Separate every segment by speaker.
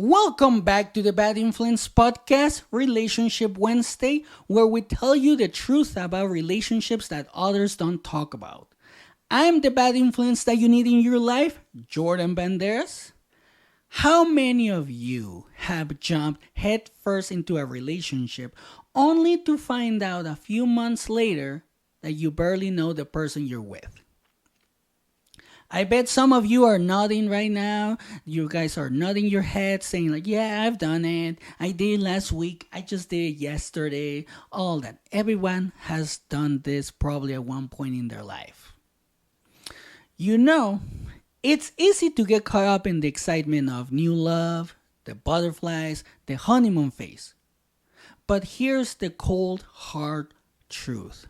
Speaker 1: Welcome back to the Bad Influence Podcast, Relationship Wednesday, where we tell you the truth about relationships that others don't talk about. I'm the bad influence that you need in your life, Bjordan Banderas. How many of you have jumped headfirst into a relationship only to find out a few months later that you barely know the person you're with? I bet some of you are nodding right now. You guys are nodding your head saying like, yeah, I've done it. I did last week. I just did it yesterday. All that. Everyone has done this probably at one point in their life. You know, it's easy to get caught up in the excitement of new love, the butterflies, the honeymoon phase. But here's the cold, hard truth.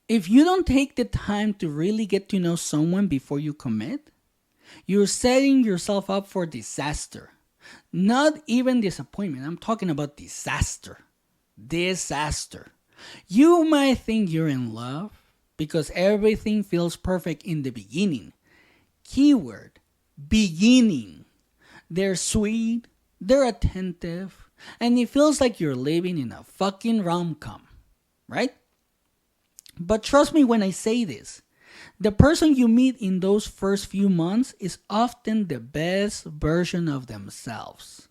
Speaker 1: If you don't take the time to really get to know someone before you commit, you're setting yourself up for disaster. Not even disappointment. I'm talking about disaster. Disaster. You might think you're in love because everything feels perfect in the beginning. Keyword, beginning. They're sweet, they're attentive, and it feels like you're living in a fucking rom-com, right? But trust me when I say this, the person you meet in those first few months is often the best version of themselves.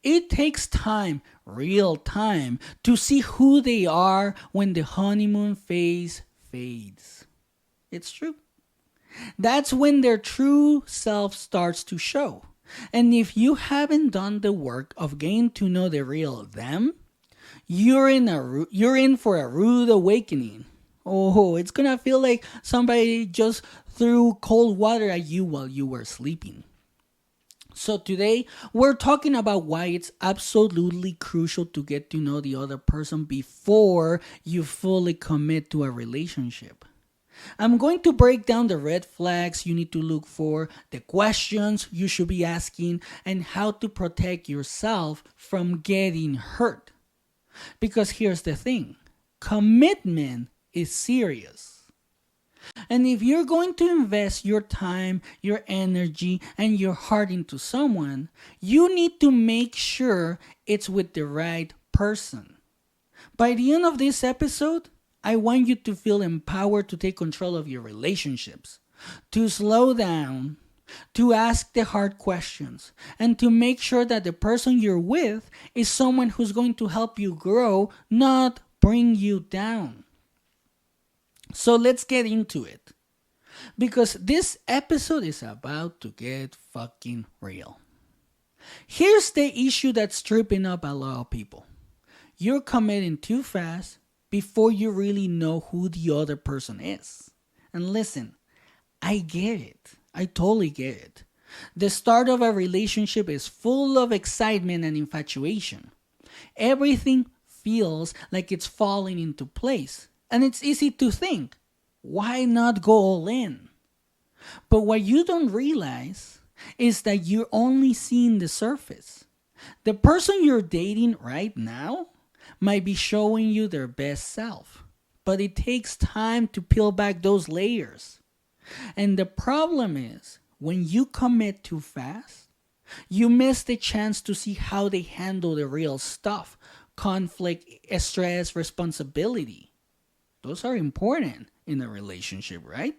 Speaker 1: It takes time, real time, to see who they are when the honeymoon phase fades. It's true. That's when their true self starts to show. And if you haven't done the work of getting to know the real them, you're in for a rude awakening. Oh, it's gonna feel like somebody just threw cold water at you while you were sleeping. So today, we're talking about why it's absolutely crucial to get to know the other person before you fully commit to a relationship. I'm going to break down the red flags you need to look for, the questions you should be asking, and how to protect yourself from getting hurt. Because here's the thing, commitment is serious. And if you're going to invest your time, your energy, and your heart into someone, you need to make sure it's with the right person. By the end of this episode, I want you to feel empowered to take control of your relationships, to slow down, to ask the hard questions, and to make sure that the person you're with is someone who's going to help you grow, not bring you down. So let's get into it. Because this episode is about to get fucking real. Here's the issue that's tripping up a lot of people. You're committing too fast before you really know who the other person is. And listen, I get it. I totally get it. The start of a relationship is full of excitement and infatuation. Everything feels like it's falling into place. And it's easy to think, why not go all in? But what you don't realize is that you're only seeing the surface. The person you're dating right now might be showing you their best self, but it takes time to peel back those layers. And the problem is, when you commit too fast, you miss the chance to see how they handle the real stuff, conflict, stress, responsibility. Those are important in a relationship, right?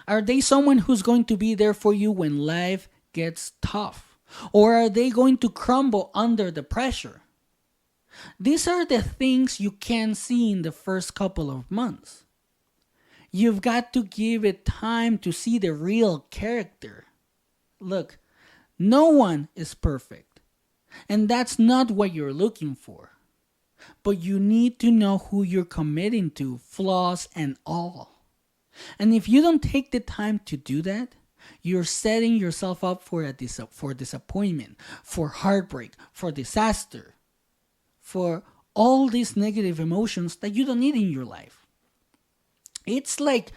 Speaker 1: Are they someone who's going to be there for you when life gets tough? Or are they going to crumble under the pressure? These are the things you can't see in the first couple of months. You've got to give it time to see the real character. Look, no one is perfect. And that's not what you're looking for. But you need to know who you're committing to, flaws and all. And if you don't take the time to do that, you're setting yourself up for disappointment, for heartbreak, for disaster, for all these negative emotions that you don't need in your life. It's like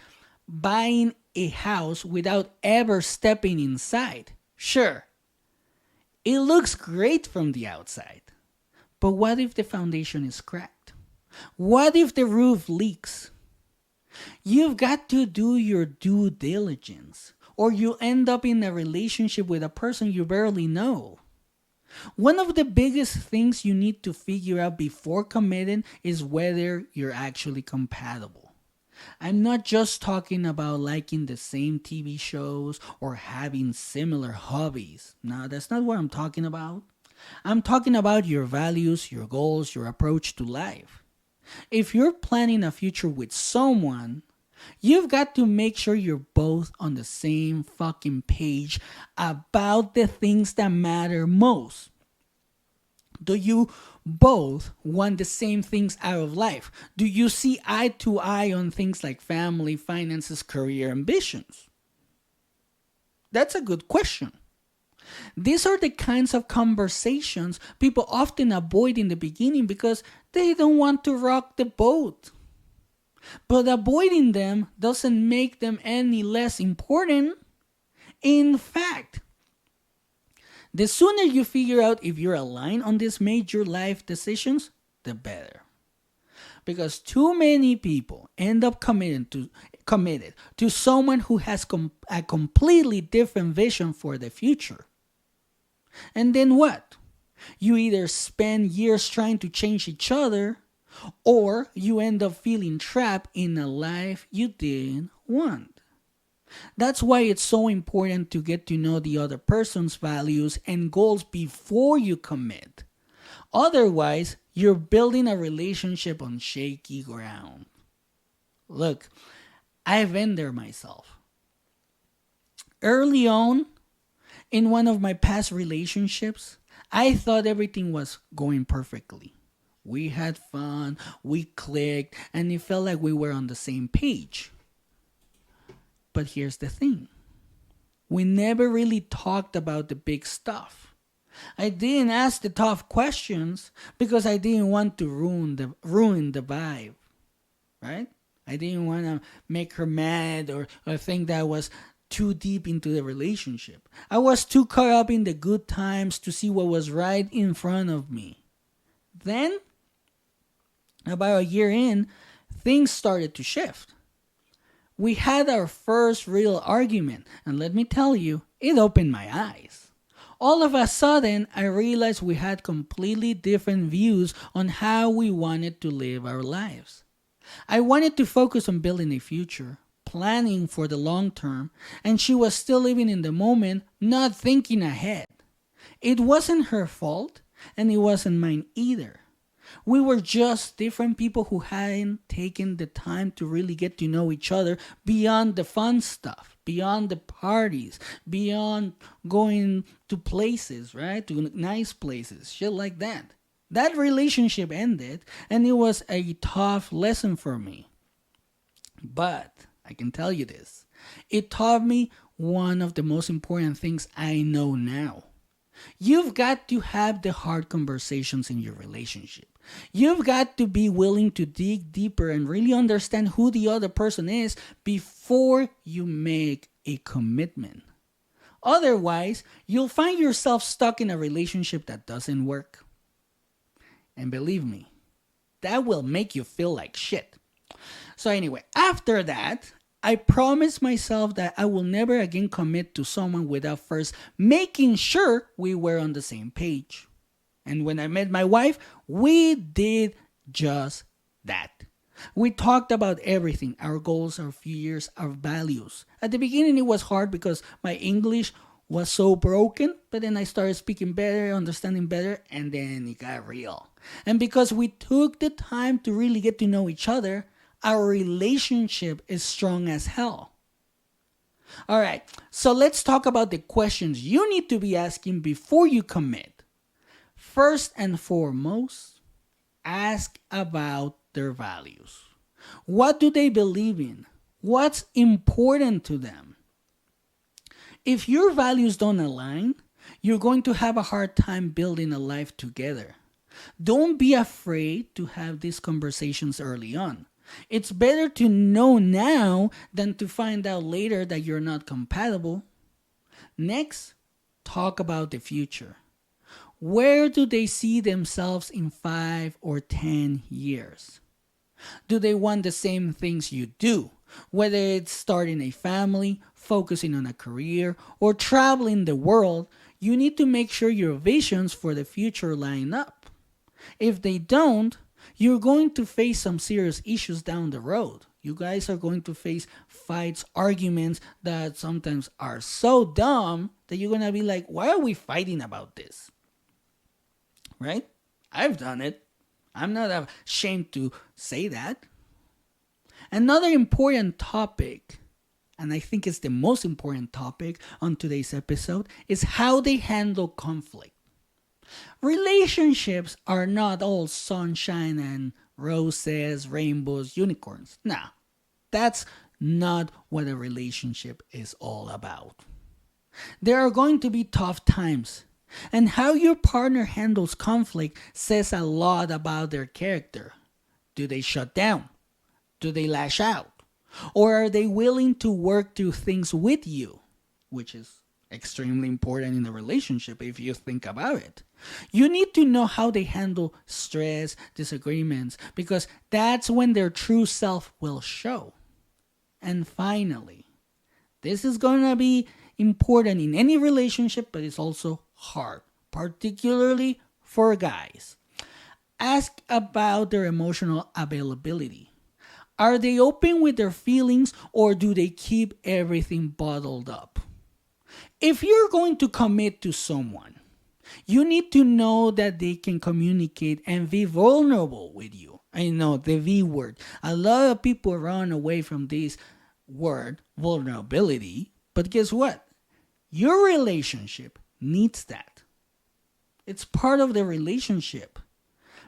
Speaker 1: buying a house without ever stepping inside. Sure, it looks great from the outside. But what if the foundation is cracked? What if the roof leaks? You've got to do your due diligence, or you end up in a relationship with a person you barely know. One of the biggest things you need to figure out before committing is whether you're actually compatible. I'm not just talking about liking the same TV shows or having similar hobbies. No, that's not what I'm talking about. I'm talking about your values, your goals, your approach to life. If you're planning a future with someone, you've got to make sure you're both on the same fucking page about the things that matter most. Do you both want the same things out of life? Do you see eye to eye on things like family, finances, career, ambitions? That's a good question. These are the kinds of conversations people often avoid in the beginning because they don't want to rock the boat. But avoiding them doesn't make them any less important. In fact, the sooner you figure out if you're aligned on these major life decisions, the better. Because too many people end up committed to someone who has a completely different vision for the future. And then what? You either spend years trying to change each other, or you end up feeling trapped in a life you didn't want. That's why it's so important to get to know the other person's values and goals before you commit. Otherwise, you're building a relationship on shaky ground. Look, I've been there myself. Early on, in one of my past relationships, I thought everything was going perfectly. We had fun, we clicked, and it felt like we were on the same page. But here's the thing. We never really talked about the big stuff. I didn't ask the tough questions because I didn't want to ruin the vibe, right? I didn't want to make her mad or think that I was too deep into the relationship. I was too caught up in the good times to see what was right in front of me. Then, about a year in, things started to shift. We had our first real argument, and let me tell you, it opened my eyes. All of a sudden, I realized we had completely different views on how we wanted to live our lives. I wanted to focus on building a future, planning for the long term, and she was still living in the moment, not thinking ahead. It wasn't her fault, and it wasn't mine either. We were just different people who hadn't taken the time to really get to know each other beyond the fun stuff, beyond the parties, beyond going to places, right? To nice places, shit like that. That relationship ended, and it was a tough lesson for me. But I can tell you this. It taught me one of the most important things I know now. You've got to have the hard conversations in your relationship. You've got to be willing to dig deeper and really understand who the other person is before you make a commitment. Otherwise, you'll find yourself stuck in a relationship that doesn't work. And believe me, that will make you feel like shit. So anyway, after that, I promised myself that I will never again commit to someone without first making sure we were on the same page. And when I met my wife, we did just that. We talked about everything, our goals, our fears, our values. At the beginning, it was hard because my English was so broken, but then I started speaking better, understanding better, and then it got real. And because we took the time to really get to know each other, our relationship is strong as hell. All right, so let's talk about the questions you need to be asking before you commit. First and foremost, ask about their values. What do they believe in? What's important to them? If your values don't align, you're going to have a hard time building a life together. Don't be afraid to have these conversations early on. It's better to know now than to find out later that you're not compatible. Next, talk about the future. Where do they see themselves in 5 or 10 years? Do they want the same things you do? Whether it's starting a family, focusing on a career, or traveling the world, you need to make sure your visions for the future line up. If they don't, you're going to face some serious issues down the road. You guys are going to face fights, arguments that sometimes are so dumb that you're going to be like, why are we fighting about this? Right? I've done it. I'm not ashamed to say that. Another important topic, and I think it's the most important topic on today's episode, is how they handle conflict. Relationships are not all sunshine and roses, rainbows, unicorns. Nah, that's not what a relationship is all about. There are going to be tough times, and how your partner handles conflict says a lot about their character. Do they shut down? Do they lash out? Or are they willing to work through things with you? Which is extremely important in a relationship if you think about it. You need to know how they handle stress, disagreements, because that's when their true self will show. And finally, this is going to be important in any relationship, but it's also hard, particularly for guys. Ask about their emotional availability. Are they open with their feelings, or do they keep everything bottled up? If you're going to commit to someone, you need to know that they can communicate and be vulnerable with you. I know the V word. A lot of people run away from this word, vulnerability. But guess what? Your relationship needs that. It's part of the relationship,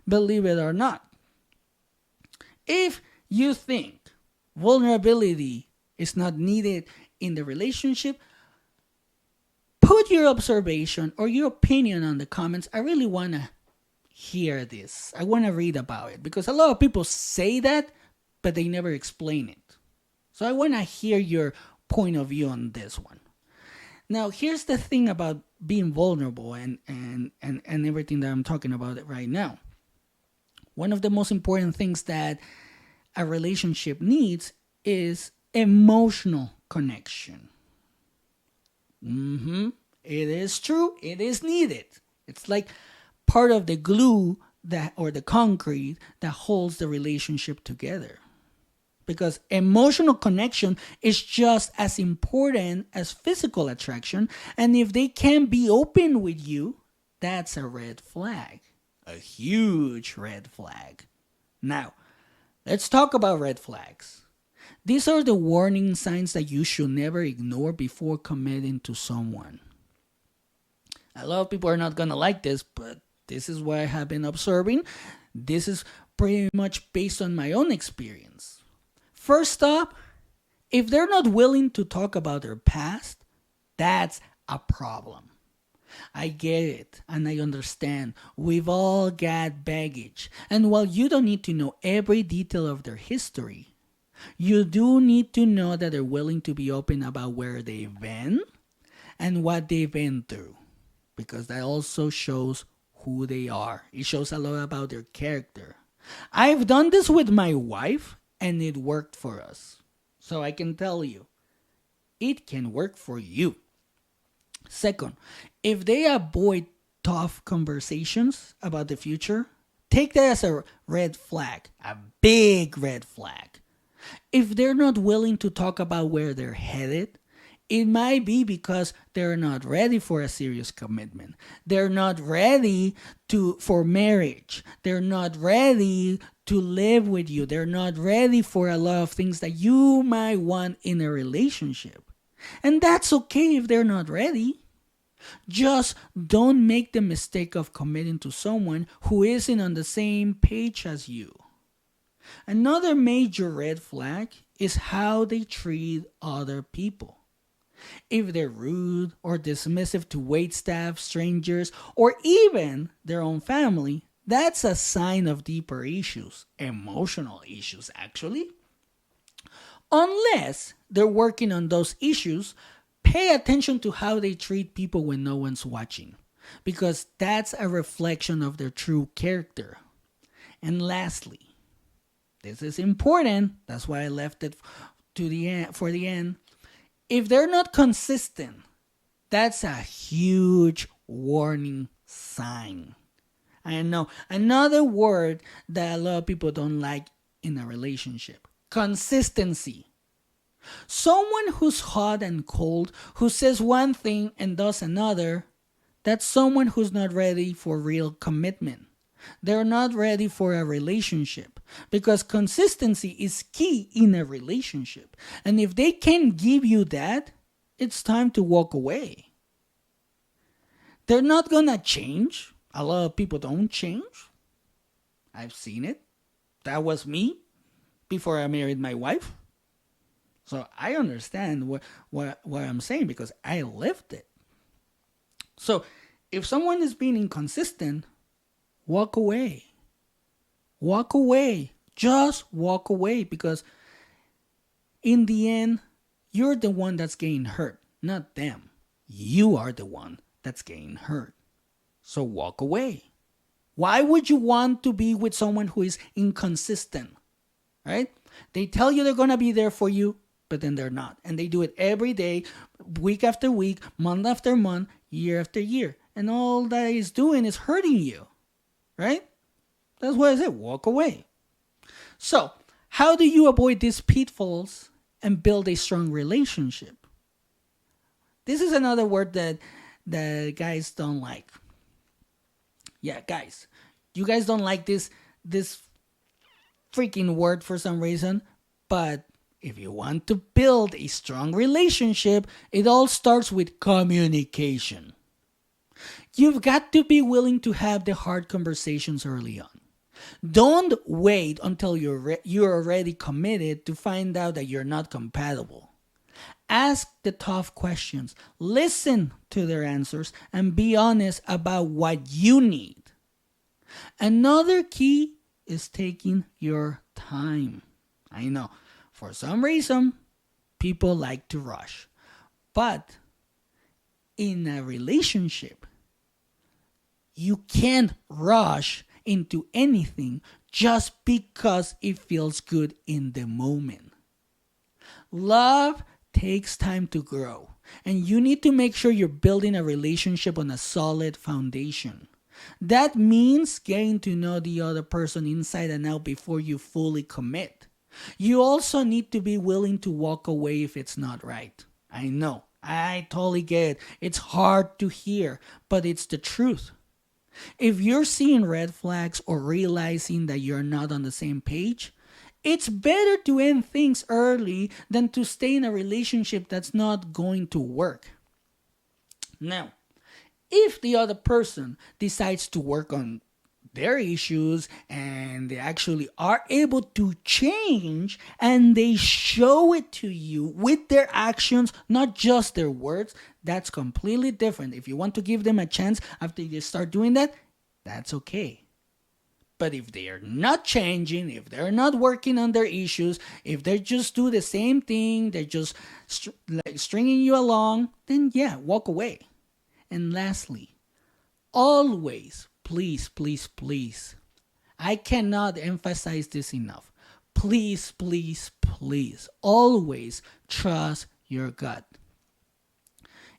Speaker 1: believe it or not. If you think vulnerability is not needed in the relationship, put your observation or your opinion on the comments. I really want to hear this. I want to read about it because a lot of people say that, but they never explain it. So I want to hear your point of view on this one. Now, here's the thing about being vulnerable and everything that I'm talking about right now. One of the most important things that a relationship needs is emotional connection. It is true. It is needed. It's like part of the glue that or the concrete that holds the relationship together. Because emotional connection is just as important as physical attraction. And if they can't be open with you, that's a red flag. A huge red flag. Now, let's talk about red flags. These are the warning signs that you should never ignore before committing to someone. A lot of people are not going to like this, but this is what I have been observing. This is pretty much based on my own experience. First up, if they're not willing to talk about their past, that's a problem. I get it and I understand. We've all got baggage. And while you don't need to know every detail of their history, you do need to know that they're willing to be open about where they've been and what they've been through. Because that also shows who they are. It shows a lot about their character. I've done this with my wife and it worked for us. So I can tell you, it can work for you. Second, if they avoid tough conversations about the future, take that as a red flag, a big red flag. If they're not willing to talk about where they're headed, it might be because they're not ready for a serious commitment. They're not ready for marriage. They're not ready to live with you. They're not ready for a lot of things that you might want in a relationship. And that's okay if they're not ready. Just don't make the mistake of committing to someone who isn't on the same page as you. Another major red flag is how they treat other people. If they're rude or dismissive to waitstaff, strangers, or even their own family, that's a sign of deeper issues, emotional issues actually. Unless they're working on those issues, pay attention to how they treat people when no one's watching, because that's a reflection of their true character. And lastly, this is important, that's why I left it to the end, for the end, if they're not consistent, that's a huge warning sign. I know another word that a lot of people don't like in a relationship: consistency. Someone who's hot and cold, who says one thing and does another, that's someone who's not ready for real commitment. They're not ready for a relationship because consistency is key in a relationship. And if they can't give you that, it's time to walk away. They're not gonna change. A lot of people don't change. I've seen it. That was me before I married my wife. So I understand what I'm saying because I lived it. So if someone is being inconsistent, walk away. Walk away. Just walk away because in the end, you're the one that's getting hurt, not them. You are the one that's getting hurt. So walk away. Why would you want to be with someone who is inconsistent? Right? They tell you they're going to be there for you, but then they're not. And they do it every day, week after week, month after month, year after year. And all that is doing is hurting you. Right? That's why I said walk away. So, how do you avoid these pitfalls and build a strong relationship? This is another word that guys don't like. Yeah, guys, you guys don't like this freaking word for some reason, but if you want to build a strong relationship, it all starts with communication. You've got to be willing to have the hard conversations early on. Don't wait until you're already committed to find out that you're not compatible. Ask the tough questions, listen to their answers, and be honest about what you need. Another key is taking your time. I know, for some reason, people like to rush. But in a relationship, you can't rush into anything just because it feels good in the moment. Love takes time to grow, and you need to make sure you're building a relationship on a solid foundation. That means getting to know the other person inside and out before you fully commit. You also need to be willing to walk away if it's not right. I know, I totally get it. It's hard to hear, but it's the truth. If you're seeing red flags or realizing that you're not on the same page, it's better to end things early than to stay in a relationship that's not going to work. Now, if the other person decides to work on their issues and they actually are able to change and they show it to you with their actions, not just their words, that's completely different. If you want to give them a chance after you start doing that, that's okay. But if they are not changing, if they're not working on their issues, if they just do the same thing, they're just stringing you along, then yeah, walk away. And lastly, always, please, I cannot emphasize this enough. Please, always trust your gut.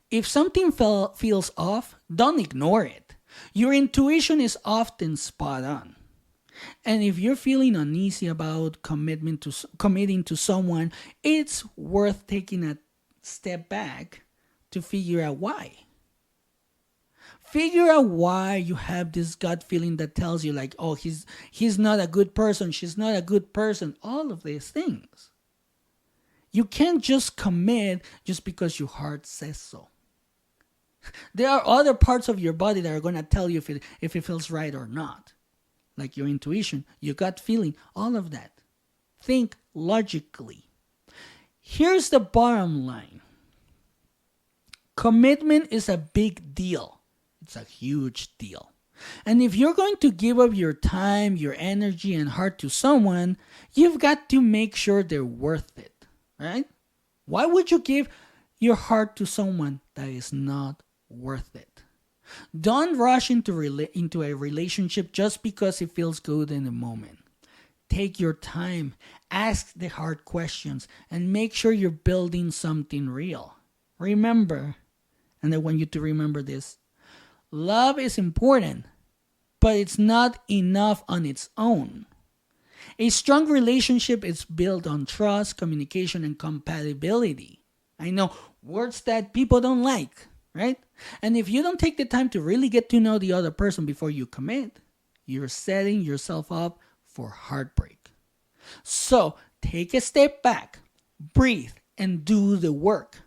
Speaker 1: If something feels off, don't ignore it. Your intuition is often spot on. And if you're feeling uneasy about committing to someone, it's worth taking a step back to figure out why. Figure out why you have this gut feeling that tells you like, oh, he's not a good person, she's not a good person, all of these things. You can't just commit just because your heart says so. There are other parts of your body that are going to tell you if it feels right or not. Like your intuition, your gut feeling, all of that. Think logically. Here's the bottom line. Commitment is a big deal. It's a huge deal. And if you're going to give up your time, your energy, and heart to someone, you've got to make sure they're worth it, right? Why would you give your heart to someone that is not worth it? Don't rush into a relationship just because it feels good in the moment. Take your time. Ask the hard questions and make sure you're building something real. Remember, and I want you to remember this, love is important, but it's not enough on its own. A strong relationship is built on trust, communication, and compatibility. I know, words that people don't like, right? And if you don't take the time to really get to know the other person before you commit, you're setting yourself up for heartbreak. So take a step back, breathe, and do the work.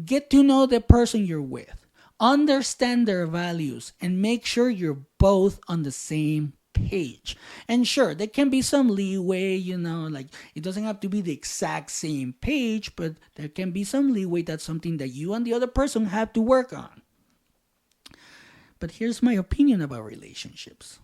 Speaker 1: Get to know the person you're with, understand their values, and make sure you're both on the same page. And sure, there can be some leeway, like it doesn't have to be the exact same page, but there can be some leeway. That's something that you and the other person have to work on. But here's my opinion about relationships.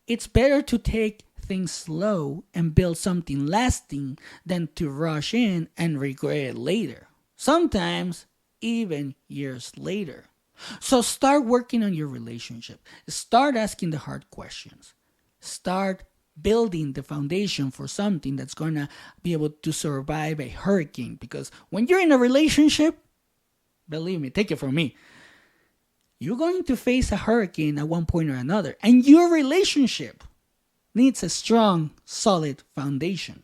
Speaker 1: It's better to take things slow and build something lasting than to rush in and regret it later. Sometimes even years later. So start working on your relationship. Start asking the hard questions. Start building the foundation for something that's going to be able to survive a hurricane. Because when you're in a relationship, believe me, take it from me, you're going to face a hurricane at one point or another. And your relationship needs a strong, solid foundation.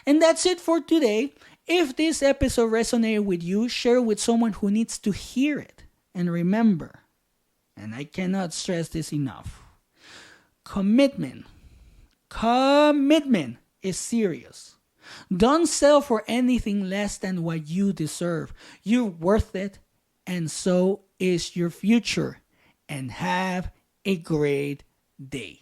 Speaker 1: And that's it for today. If this episode resonated with you, share it with someone who needs to hear it. And remember, and I cannot stress this enough, commitment is serious. Don't settle for anything less than what you deserve. You're worth it, and so is your future. And have a great day.